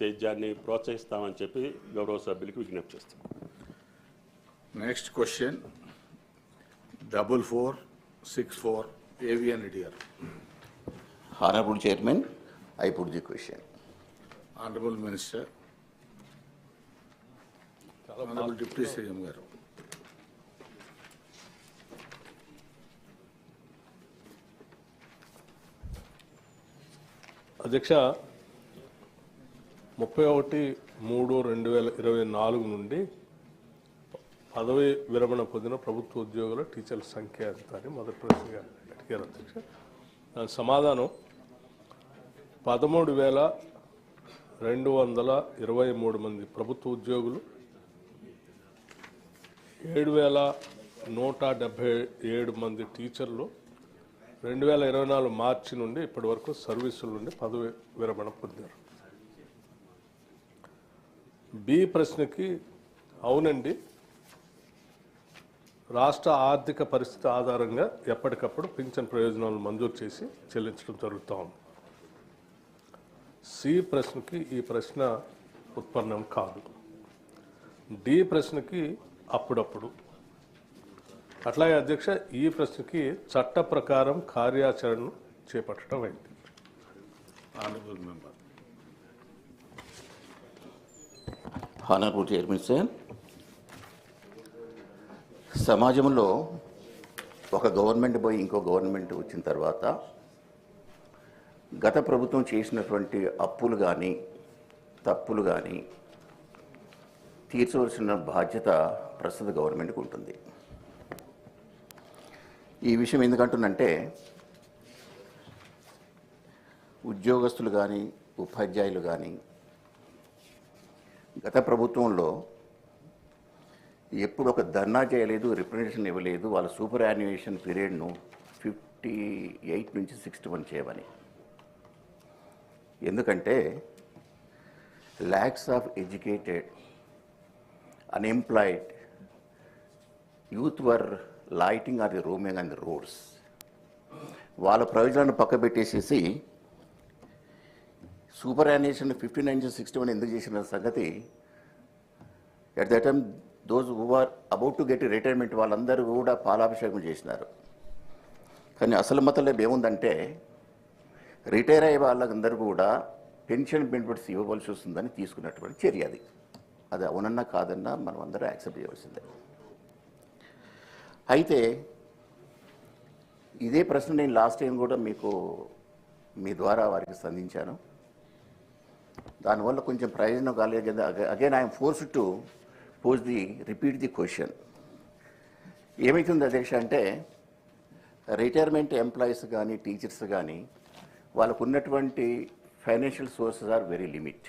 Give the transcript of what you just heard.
సేద్యాన్ని ప్రోత్సహిస్తామని చెప్పి గౌరవ సభ్యులకు విజ్ఞప్తి చేస్తాం. Next question 4464 AVN Redeer. Honorable Chairman, I put the question. Honorable Minister, Honorable Deputy CM గారు. అధ్యక్ష, 31/3/2024 నుండి పదవి విరమణ పొందిన ప్రభుత్వ ఉద్యోగుల టీచర్ల సంఖ్య ఎంత అని మొదటి ప్రశ్నగా అడిగారు అధ్యక్ష. దాని సమాధానం 13,223 మంది ప్రభుత్వ ఉద్యోగులు, 7,177 మంది టీచర్లు 2024 మార్చి నుండి ఇప్పటి వరకు సర్వీసుల నుండి పదవి విరమణ పొందారు. బి ప్రశ్నకి అవునండి, రాష్ట్ర ఆర్థిక పరిస్థితి ఆధారంగా ఎప్పటికప్పుడు పింఛన్ ప్రయోజనాలను మంజూరు చేసి చెల్లించడం జరుగుతూ ఉంది. సి ప్రశ్నకి ఈ ప్రశ్న ఉత్పన్నం కాదు. డి ప్రశ్నకి అప్పుడప్పుడు. అట్లాగే అధ్యక్ష, ఈ ప్రశ్నకి చట్ట ప్రకారం కార్యాచరణను చేపట్టడం అయింది. Honorable Member. Honorable Chairman, sir. సమాజంలో ఒక గవర్నమెంట్ పోయి ఇంకో గవర్నమెంట్ వచ్చిన తర్వాత గత ప్రభుత్వం చేసినటువంటి అప్పులు కానీ తప్పులు కానీ తీర్చవలసిన బాధ్యత ప్రస్తుత గవర్నమెంట్కి ఉంటుంది. ఈ విషయం ఎందుకంటున్నంటే ఉద్యోగస్తులు కానీ ఉపాధ్యాయులు కానీ గత ప్రభుత్వంలో ఎప్పుడు ఒక ధర్నా చేయలేదు, రిప్రజెంటేషన్ ఇవ్వలేదు. వాళ్ళ సూపర్ యాన్యుయేషన్ పీరియడ్ను 58 నుంచి 61 చేయమని. ఎందుకంటే lakhs of educated unemployed youth were lighting are the roaming on the roads. వాళ్ళ ప్రయోజనాన్ని పక్క పెట్టేసేసి సూపర్ యాన్యుయేషన్ 59 నుంచి 61 ఎందుకు చేసిన సంగతి at the time those who are about to get retirement వాళ్ళందరూ కూడా పాలాభిషేకం చేసినారు. కానీ అసలు మతలబ్ ఏముందంటే రిటైర్ అయ్యే వాళ్ళందరూ కూడా పెన్షన్ బెనిఫిట్స్ ఇవ్వవలసి వస్తుందని తీసుకున్నటువంటి చర్య అది. అది అవునన్నా కాదన్నా మనం అందరూ యాక్సెప్ట్ చేయవలసిందే. అయితే ఇదే ప్రశ్న నేను లాస్ట్ టైం కూడా మీకు మీ ద్వారా వారికి సంధించాను. దానివల్ల కొంచెం ప్రయోజనం కాలేదు కదా. Again I'm forced to repeat the question. ఏమవుతుంది అధ్యక్ష అంటే రిటైర్మెంట్ ఎంప్లాయీస్ కానీ టీచర్స్ కానీ వాళ్ళకు ఉన్నటువంటి financial sources are very limit.